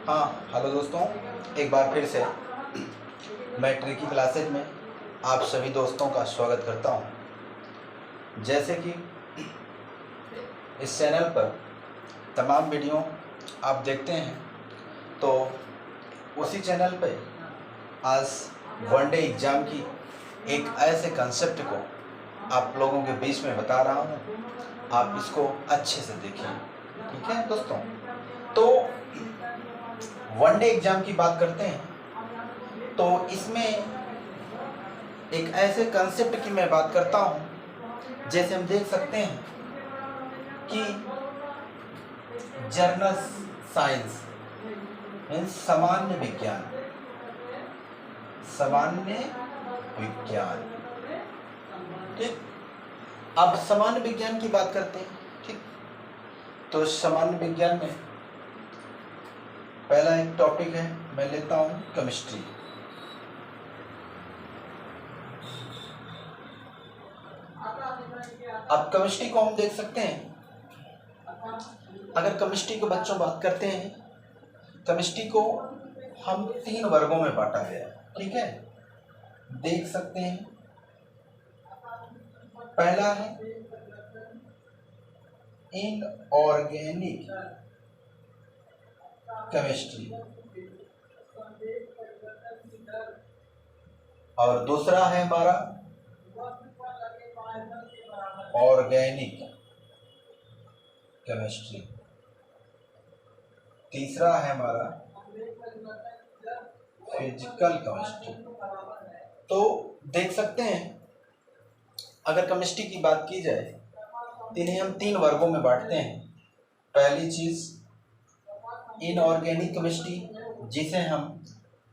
हाँ, हेलो दोस्तों, एक बार फिर से मैं ट्रिकी क्लासेज में आप सभी दोस्तों का स्वागत करता हूँ। जैसे कि इस चैनल पर तमाम वीडियो आप देखते हैं, तो उसी चैनल पर आज वनडे एग्ज़ाम की एक ऐसे कंसेप्ट को आप लोगों के बीच में बता रहा हूँ। आप इसको अच्छे से देखिए, ठीक है दोस्तों। तो वनडे एग्ज़ाम की बात करते हैं तो इसमें एक ऐसे कंसेप्ट की मैं बात करता हूँ, जैसे हम देख सकते हैं कि जर्नल साइंस मीन्स सामान्य विज्ञान, ठीक। अब सामान्य विज्ञान की बात करते हैं, ठीक। तो सामान्य विज्ञान में पहला एक टॉपिक है, मैं लेता हूँ केमिस्ट्री। अब केमिस्ट्री को हम देख सकते हैं, अगर केमिस्ट्री के बच्चों बात करते हैं, केमिस्ट्री को हम 3 वर्गों में बांटा गया, ठीक है। देख सकते हैं, पहला है इनऑर्गेनिक केमिस्ट्री और दूसरा है हमारा ऑर्गेनिक केमिस्ट्री, तीसरा है हमारा फिजिकल केमिस्ट्री। तो देख सकते हैं, अगर केमिस्ट्री की बात की जाए तो इन्हें हम 3 वर्गों में बांटते हैं। पहली चीज इनऑर्गेनिक केमिस्ट्री, जिसे हम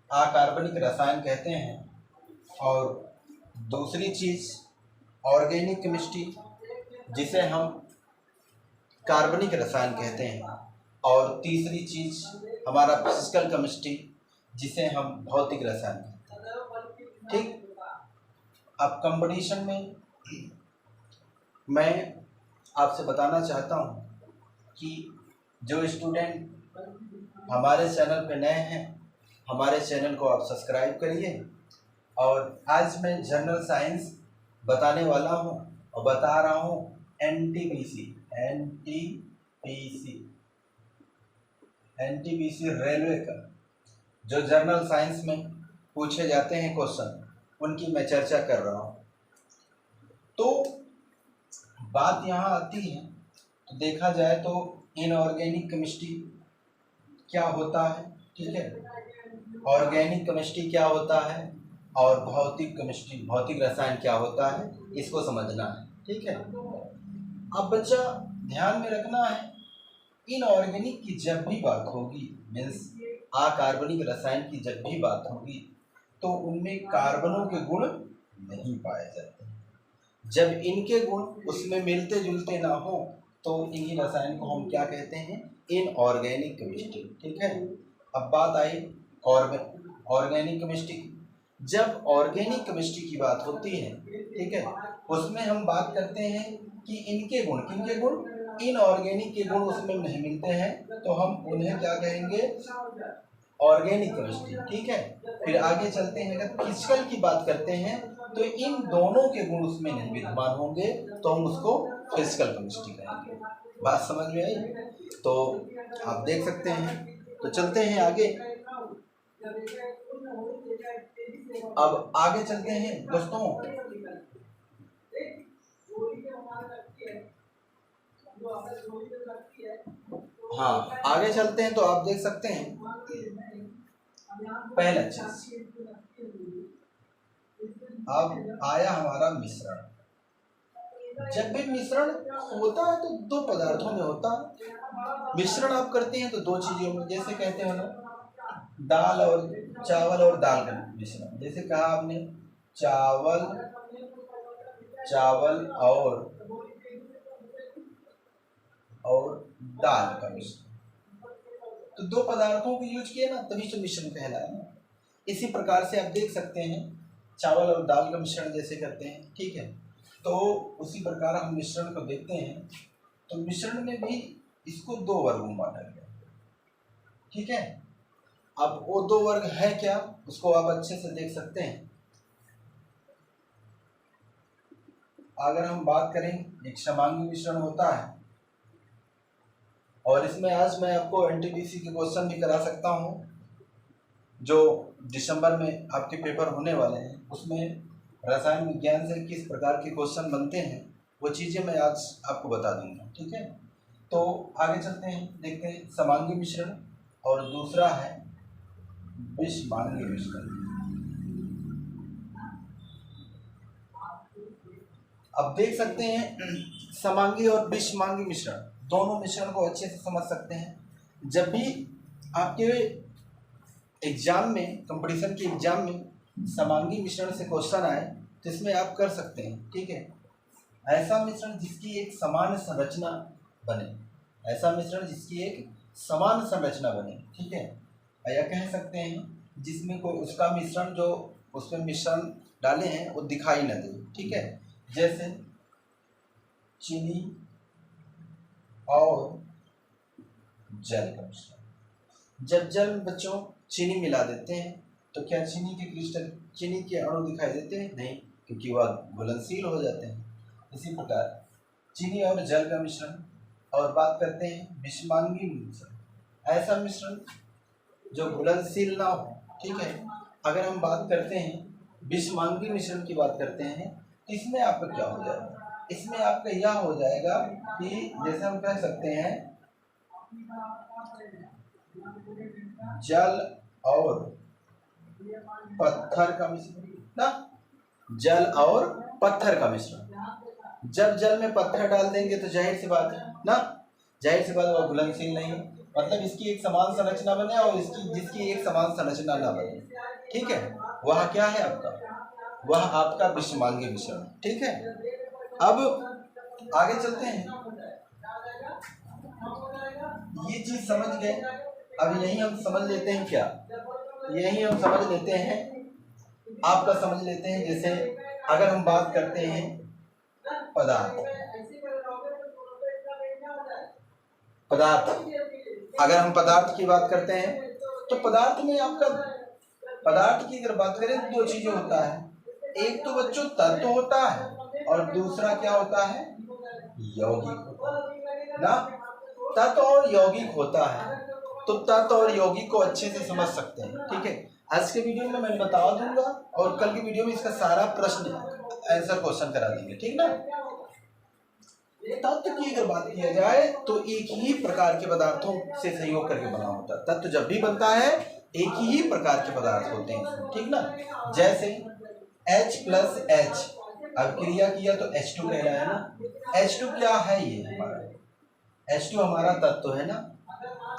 अकार्बनिक रसायन कहते हैं, और दूसरी चीज ऑर्गेनिक केमिस्ट्री, जिसे हम कार्बनिक रसायन कहते हैं, और तीसरी चीज हमारा फिजिकल केमिस्ट्री, जिसे हम भौतिक रसायन कहते हैं, ठीक। अब कंपटीशन में मैं आपसे बताना चाहता हूँ कि जो स्टूडेंट हमारे चैनल पे नए हैं, हमारे चैनल को आप सब्सक्राइब करिए। और आज मैं जनरल साइंस बताने वाला हूँ और बता रहा हूँ एनटीपीसी रेलवे का जो जनरल साइंस में पूछे जाते हैं क्वेश्चन, उनकी मैं चर्चा कर रहा हूँ। तो बात यहाँ आती है, तो देखा जाए तो इनऑर्गेनिक केमिस्ट्री क्या होता है, ठीक है, ऑर्गेनिक केमिस्ट्री क्या होता है, और भौतिक केमिस्ट्री, भौतिक रसायन क्या होता है, इसको समझना है, ठीक है। अब बच्चा ध्यान में रखना है, इनऑर्गेनिक की जब भी बात होगी, मीन्स अकार्बनिक रसायन की जब भी बात होगी, तो उनमें कार्बनों के गुण नहीं पाए जाते। जब इनके गुण उसमें मिलते जुलते ना हो, तो इन्हीं रसायन को हम क्या कहते हैं, इनऑर्गेनिक केमिस्ट्री, ठीक है। अब बात आई ऑर्गेनिक केमिस्ट्री। जब ऑर्गेनिक केमिस्ट्री की बात होती है, ठीक है, उसमें हम बात करते हैं कि इनके गुण, किनके गुण, इनऑर्गेनिक के गुण उसमें नहीं मिलते हैं, तो हम उन्हें क्या कहेंगे, ऑर्गेनिक केमिस्ट्री, ठीक है। फिर आगे चलते हैं, अगर फिजिकल की बात करते हैं तो इन दोनों के गुण उसमें नहीं विद्यमान होंगे, तो हम उसको फिजिकल केमिस्ट्री कहेंगे। बात समझ में आई? तो आप देख सकते हैं। तो चलते हैं आगे। अब आगे चलते हैं दोस्तों, हाँ आगे चलते हैं। तो आप देख सकते हैं, पहला चीज अब आया हमारा मिश्रण। जब भी मिश्रण होता है तो 2 पदार्थों में होता है। मिश्रण आप करते हैं तो 2 चीजों में, जैसे कहते हैं ना, दाल और चावल और दाल का मिश्रण। जैसे कहा आपने चावल और दाल का मिश्रण, तो 2 पदार्थों को यूज किए ना, तभी तो मिश्रण कहलाया ना। इसी प्रकार से आप देख सकते हैं, चावल और दाल का मिश्रण जैसे करते हैं, ठीक है। तो उसी प्रकार हम मिश्रण को देखते हैं, तो मिश्रण में भी इसको 2 वर्गों में बांटा गया, ठीक है। अब वो दो वर्ग है क्या, उसको आप अच्छे से देख सकते हैं। अगर हम बात करें, एक समांगी मिश्रण होता है, और इसमें आज मैं आपको एनटीपीसी के क्वेश्चन भी करा सकता हूं, जो दिसंबर में आपके पेपर होने वाले हैं, उसमें रसायन विज्ञान से किस प्रकार के क्वेश्चन बनते हैं वो चीज़ें मैं आज आपको बता दूंगा। ठीक है, तो आगे चलते हैं, देखते हैं समांगी मिश्रण और दूसरा है विषमांगी मिश्रण। अब देख सकते हैं समांगी और विषमांगी मिश्रण, दोनों मिश्रण को अच्छे से समझ सकते हैं। जब भी आपके एग्जाम में, कंपटीशन के एग्जाम में समांगी मिश्रण से क्वेश्चन आए तो इसमें आप कर सकते हैं। ठीक है, ऐसा मिश्रण जिसकी एक समान संरचना बने, ऐसा मिश्रण जिसकी एक समान संरचना बने। ठीक है, या कह सकते हैं जिसमें कोई उसका मिश्रण, जो उसमें मिश्रण डाले हैं वो दिखाई न दे। ठीक है, जैसे चीनी और जल का मिश्रण। जब जल में बच्चों चीनी मिला देते हैं तो क्या चीनी के क्रिस्टल, चीनी के अणु दिखाई देते हैं? नहीं, क्योंकि वह घुलनशील हो जाते हैं। इसी प्रकार चीनी और जल का मिश्रण। और बात करते हैं विषमांगी मिश्रण, ऐसा मिश्रण जो घुलनशील ना हो। ठीक है, अगर हम बात करते हैं विषमांगी मिश्रण की बात करते हैं तो इसमें आपका क्या हो जाएगा, इसमें आपका यह हो जाएगा कि जैसे हम कह सकते हैं जल और पत्थर का मिश्रण ना, जल और पत्थर का मिश्रण। जब जल में पत्थर डाल देंगे तो जाहिर सी बात है ना, जाहिर सी बात वह घुलनशील नहीं, मतलब इसकी एक समान संरचना बने और इसकी जिसकी एक समान संरचना ना बने। ठीक है, वह क्या है आपका, वह आपका विषमांगी मिश्रण। ठीक है, अब आगे चलते हैं, ये चीज समझ गए। अब यही हम समझ लेते हैं, क्या यही हम समझ लेते हैं, आपका समझ लेते हैं। जैसे अगर हम बात करते हैं पदार्थ, अगर हम पदार्थ की बात करते हैं तो पदार्थ में आपका, पदार्थ की अगर बात करें तो दो चीजें होता है, एक तो बच्चों तत्व होता है और दूसरा क्या होता है, यौगिक होता है ना। तत्व और यौगिक होता है, तो तत्व और यौगिक को अच्छे से समझ सकते हैं। ठीक है, आज के वीडियो में मैं बता दूंगा और कल के वीडियो में इसका सारा प्रश्न आंसर क्वेश्चन करा देंगे। ठीक ना। तत्व की अगर बात किया जाए तो एक ही प्रकार के पदार्थों से संयोग करके बना होता है। तत्व जब भी बनता है एक ही प्रकार के पदार्थ होते हैं, ठीक ना। जैसे H+H, अब क्रिया किया तो H2 कहलाया ना। H2 क्या है, ये हमारा H2 हमारा तत्व है ना।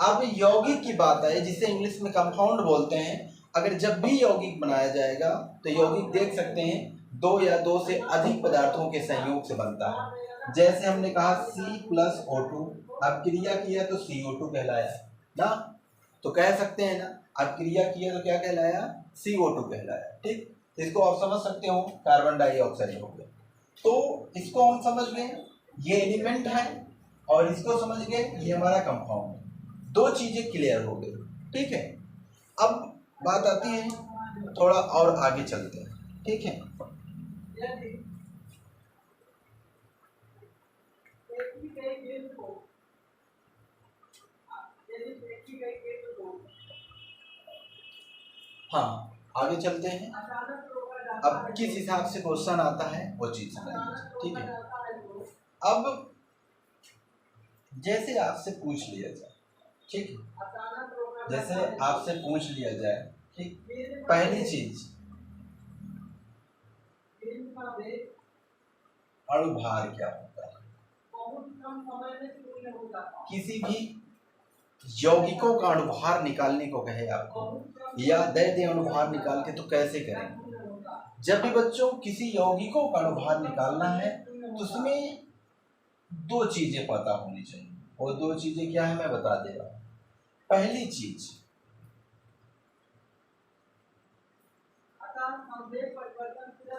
अब यौगिक की बात है जिसे इंग्लिश में कंपाउंड बोलते हैं। अगर जब भी यौगिक बनाया जाएगा तो यौगिक देख सकते हैं दो या दो से अधिक पदार्थों के संयोग से बनता है। जैसे हमने कहा C+O2, अब क्रिया किया तो CO2 कहलाया ना, तो कह सकते हैं ना, अब क्रिया किया तो क्या कहलाया, CO2 कहलाया। ठीक, इसको आप समझ सकते हो, कार्बन डाइऑक्साइड हो गया। तो इसको हम समझ गए, ये एलिमेंट है, और इसको समझ गए ये हमारा कंपाउंड है। दो चीजें क्लियर हो गई। ठीक है, अब बात आती है, थोड़ा और आगे चलते हैं। ठीक है, हाँ आगे चलते हैं। अब किस हिसाब से क्वेश्चन आता है वो चीज समझ लीजिए। ठीक है, अब जैसे आपसे पूछ लिया जाए, ठीक है, जैसे आपसे पूछ लिया जाए, ठीक, पहली चीज अणुभार क्या होता है। किसी भी यौगिकों का अणुभार निकालने को कहे आपको, या दे दे अणुभार निकाल के, तो कैसे करें। जब भी बच्चों किसी यौगिकों का अणुभार निकालना है तो उसमें दो चीजें पता होनी चाहिए। वो दो चीजें क्या है मैं बता दे रहा हूं। पहली चीज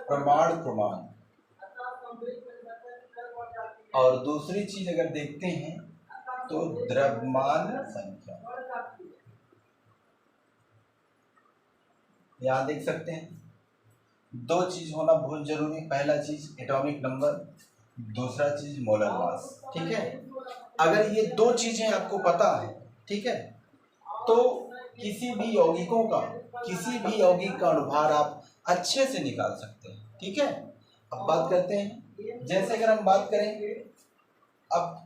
प्रमाण क्रमांक, और दूसरी चीज अगर देखते हैं तो द्रव्यमान संख्या। यहाँ देख सकते हैं, दो चीज होना बहुत जरूरी। पहला चीज एटॉमिक नंबर, दूसरा चीज मोलर मास। ठीक है, अगर ये दो चीजें आपको पता है, ठीक है, तो किसी भी यौगिक का अनुभार आप अच्छे से निकाल सकते हैं। ठीक है, अब बात करते हैं, जैसे अगर हम बात करें, अब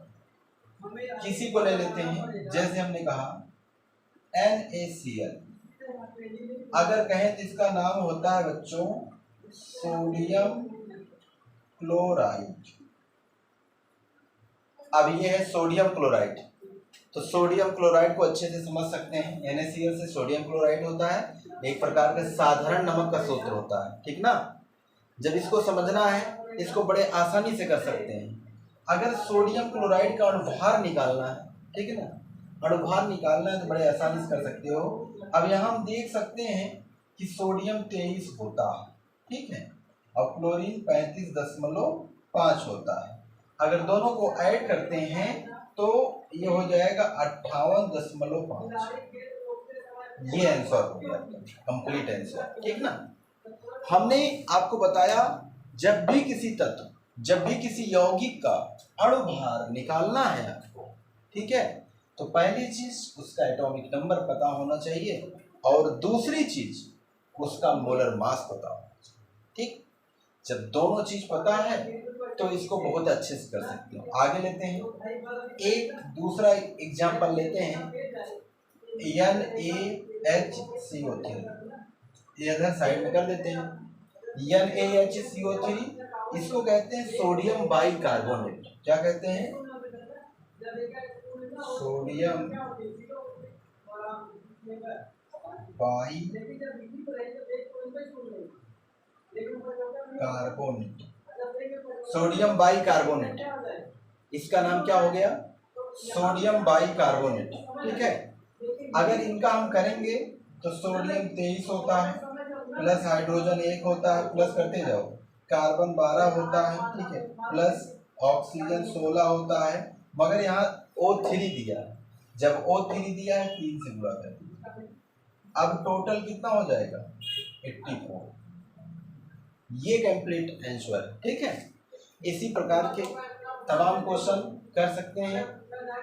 किसी को ले लेते हैं, जैसे हमने कहा NaCl, अगर कहें तो इसका नाम होता है बच्चों सोडियम क्लोराइड। अब ये है सोडियम क्लोराइड, तो सोडियम क्लोराइड को अच्छे से समझ सकते हैं। NaCl से सोडियम क्लोराइड होता है, एक प्रकार का साधारण नमक का सूत्र होता है। ठीक ना, जब इसको समझना है, इसको बड़े आसानी से कर सकते हैं। अगर सोडियम क्लोराइड का अणुभार निकालना है, ठीक है ना, अणुभार निकालना है तो बड़े आसानी से कर सकते हो। अब यहाँ हम देख सकते हैं कि सोडियम 23 होता है, ठीक है, और क्लोरीन 35.5 होता है। अगर दोनों को ऐड करते हैं तो ये हो जाएगा 58.5। ये आंसर हो गया, कंप्लीट आंसर। ठीक ना, हमने आपको बताया जब भी किसी तत्व, जब भी किसी यौगिक का अणुभार निकालना है आपको, ठीक है, तो पहली चीज उसका एटॉमिक नंबर पता होना चाहिए, और दूसरी चीज उसका मोलर मास पता होना चाहिए। ठीक, जब दोनों चीज पता है तो इसको बहुत अच्छे से कर सकते हो। आगे लेते हैं, एक दूसरा एग्जांपल लेते हैं, NaHCO3, ये इधर साइड में कर देते हैं। NaHCO3 इसको कहते हैं सोडियम बाइकार्बोनेट। क्या कहते हैं? सोडियम बाइकार्बोनेट, सोडियम बाइकार्बोनेट, इसका नाम क्या हो गया? Sodium bicarbonate. ठीक है, अगर इनका हम करेंगे तो सोडियम 23 होता है, प्लस हाइड्रोजन 1 होता है, प्लस करते जाओ, कार्बन 12 होता है, ठीक है, प्लस ऑक्सीजन 16 होता है, मगर यहाँ O3 दिया है। जब O3 दिया है 3 से गुणा कर दिया, अब टोटल कितना हो जाएगा? 84। ये कंप्लीट आंसर है। ठीक है, इसी प्रकार के तमाम क्वेश्चन कर सकते हैं।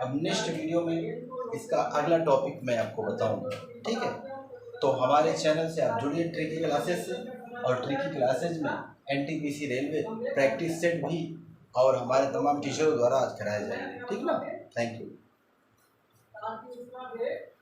अब नेक्स्ट वीडियो में इसका अगला टॉपिक मैं आपको बताऊंगा। ठीक है, तो हमारे चैनल से आप जुड़िए ट्रिकी क्लासेस से, और ट्रिकी क्लासेज में NTPC रेलवे प्रैक्टिस सेट भी और हमारे तमाम टीचरों द्वारा आज कराए जाएंगे। ठीक ना, थैंक यू।